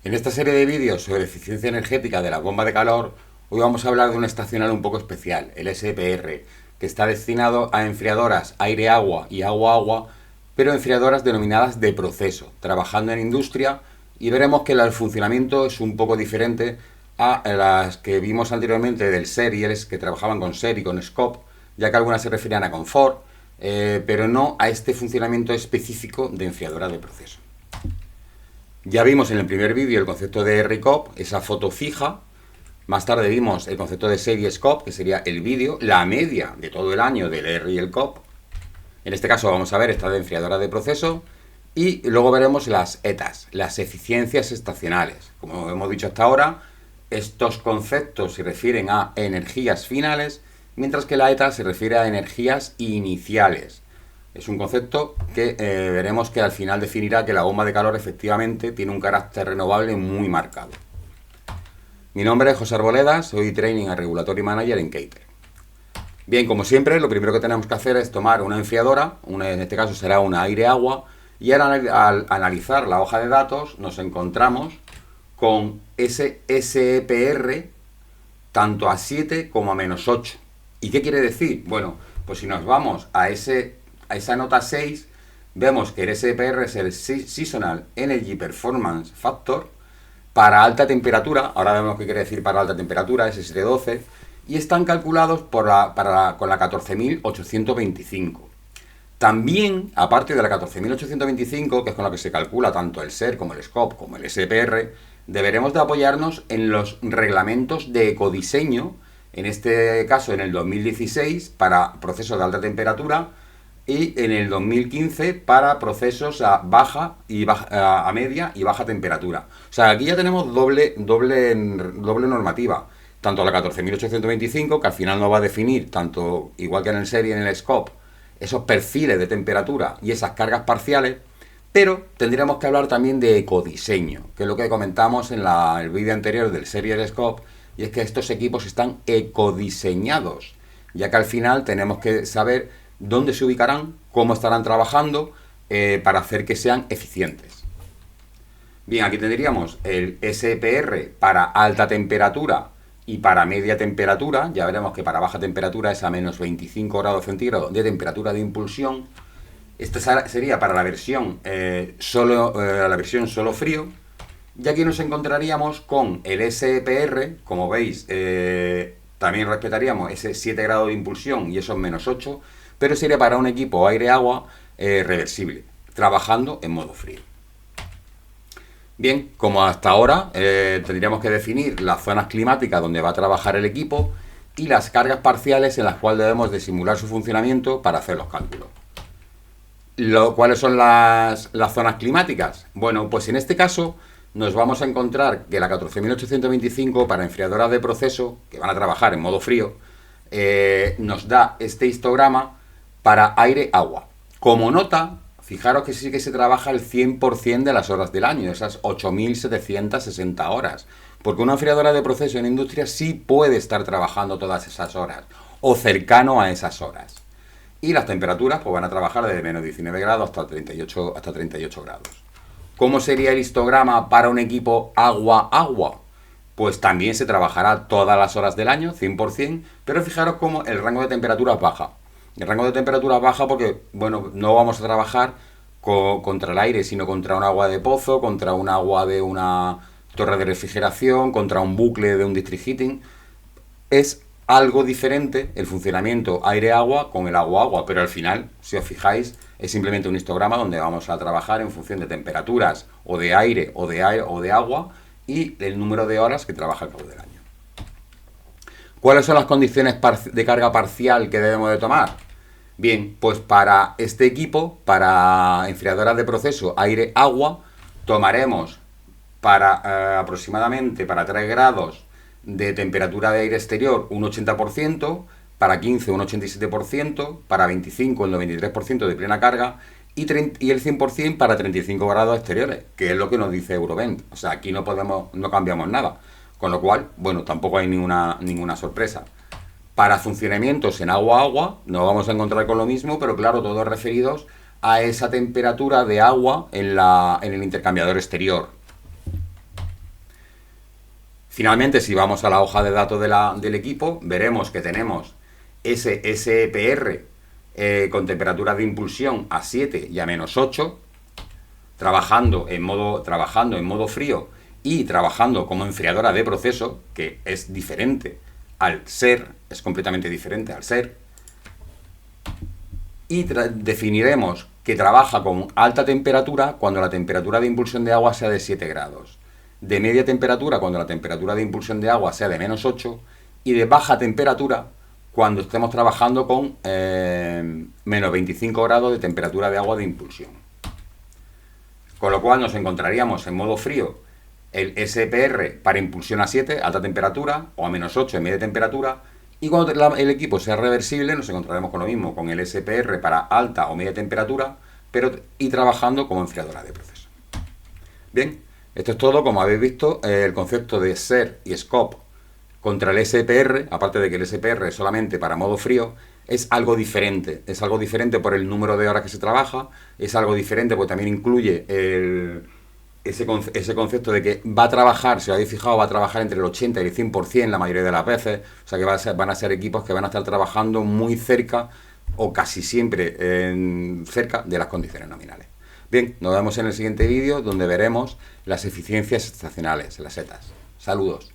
En esta serie de vídeos sobre eficiencia energética de la bomba de calor, hoy vamos a hablar de un estacional un poco especial, el SPR, que está destinado a enfriadoras aire-agua y agua-agua, pero enfriadoras denominadas de proceso, trabajando en industria, y veremos que el funcionamiento es un poco diferente a las que vimos anteriormente del Series, que trabajaban con SER y con SCOP, ya que algunas se referían a confort, pero no a este funcionamiento específico de enfriadora de proceso. Ya vimos en el primer vídeo el concepto de RCOP, esa foto fija. Más tarde vimos el concepto de series COP, que sería el vídeo, la media de todo el año del R y el COP. En este caso vamos a ver esta de enfriadora de proceso. Y luego veremos las ETAs, las eficiencias estacionales. Como hemos dicho hasta ahora, estos conceptos se refieren a energías finales, mientras que la ETA se refiere a energías iniciales. Es un concepto que veremos que al final definirá que la bomba de calor efectivamente tiene un carácter renovable muy marcado. Mi nombre es José Arboleda, soy Training and Regulatory Manager en Cater. Bien, como siempre, lo primero que tenemos que hacer es tomar una enfriadora, en este caso será una aire-agua, y al analizar la hoja de datos nos encontramos con ese SPR tanto a 7 como a -8. ¿Y qué quiere decir? Bueno, pues si nos vamos a esa nota 6, vemos que el SPR es el Seasonal Energy Performance Factor para alta temperatura. Ahora vemos qué quiere decir para alta temperatura, ese 712, y están calculados con la 14.825. También, aparte de la 14.825, que es con la que se calcula tanto el SER como el SCOP como el SPR, deberemos de apoyarnos en los reglamentos de ecodiseño, en este caso en el 2016 para procesos de alta temperatura y en el 2015 para procesos a media y baja temperatura. O sea, aquí ya tenemos doble normativa. Tanto la 14.825, que al final nos va a definir, tanto igual que en el SER y en el SCOP, esos perfiles de temperatura y esas cargas parciales, pero tendríamos que hablar también de ecodiseño, que es lo que comentamos en el vídeo anterior del SER y el SCOP, y es que estos equipos están ecodiseñados, ya que al final tenemos que saber dónde se ubicarán, cómo estarán trabajando para hacer que sean eficientes. Bien, aquí tendríamos el SPR para alta temperatura y para media temperatura. Ya veremos que para baja temperatura es a -25 grados centígrados de temperatura de impulsión. Esta sería para la versión solo frío. Y aquí nos encontraríamos con el SPR, como veis, también respetaríamos ese 7 grados de impulsión y esos -8, pero sería para un equipo aire-agua reversible, trabajando en modo frío. Bien, como hasta ahora, tendríamos que definir las zonas climáticas donde va a trabajar el equipo y las cargas parciales en las cuales debemos de simular su funcionamiento para hacer los cálculos. ¿Cuáles son las zonas climáticas? Bueno, pues en este caso nos vamos a encontrar que la 14.825 para enfriadoras de proceso, que van a trabajar en modo frío, nos da este histograma para aire-agua. Como nota, fijaros que sí que se trabaja el 100% de las horas del año, esas 8.760 horas. Porque una enfriadora de proceso en industria sí puede estar trabajando todas esas horas, o cercano a esas horas. Y las temperaturas pues van a trabajar desde -19 grados hasta 38 grados. ¿Cómo sería el histograma para un equipo agua-agua? Pues también se trabajará todas las horas del año, 100%, pero fijaros cómo el rango de temperaturas baja. El rango de temperaturas baja porque, bueno, no vamos a trabajar contra el aire, sino contra un agua de pozo, contra un agua de una torre de refrigeración, contra un bucle de un district heating. Es algo diferente el funcionamiento aire-agua con el agua-agua, pero al final, si os fijáis, es simplemente un histograma donde vamos a trabajar en función de temperaturas o de aire o de agua y el número de horas que trabaja al cabo del año. ¿Cuáles son las condiciones de carga parcial que debemos de tomar? Bien, pues para este equipo, para enfriadoras de proceso aire-agua, tomaremos aproximadamente para 3 grados de temperatura de aire exterior un 80%, para 15 un 87%, para 25 el 93% de plena carga y el 100% para 35 grados exteriores, que es lo que nos dice Eurovent. O sea, aquí no cambiamos nada. Con lo cual, bueno, tampoco hay ninguna sorpresa. Para funcionamientos en agua-agua nos vamos a encontrar con lo mismo, pero claro, todos referidos a esa temperatura de agua en el intercambiador exterior. Finalmente, si vamos a la hoja de datos del equipo, veremos que tenemos ese SPR con temperatura de impulsión a 7 y a -8, trabajando en modo frío y trabajando como enfriadora de proceso, que es diferente al ser, es completamente diferente al ser. Y definiremos que trabaja con alta temperatura cuando la temperatura de impulsión de agua sea de 7 grados, de media temperatura cuando la temperatura de impulsión de agua sea de -8 y de baja temperatura cuando estemos trabajando con -25 grados de temperatura de agua de impulsión. Con lo cual nos encontraríamos en modo frío el SPR para impulsión a 7, alta temperatura, o a -8 en media temperatura, y cuando el equipo sea reversible nos encontraremos con lo mismo, con el SPR para alta o media temperatura, y trabajando como enfriadora de proceso. Bien, esto es todo. Como habéis visto, el concepto de SER y SCOP contra el SPR, aparte de que el SPR es solamente para modo frío, es algo diferente. Es algo diferente por el número de horas que se trabaja, es algo diferente porque también incluye ese concepto de que va a trabajar, si os habéis fijado, va a trabajar entre el 80 y el 100% la mayoría de las veces. O sea que van a ser equipos que van a estar trabajando muy cerca o casi siempre cerca de las condiciones nominales. Bien, nos vemos en el siguiente vídeo donde veremos las eficiencias estacionales, las ETAs. Saludos.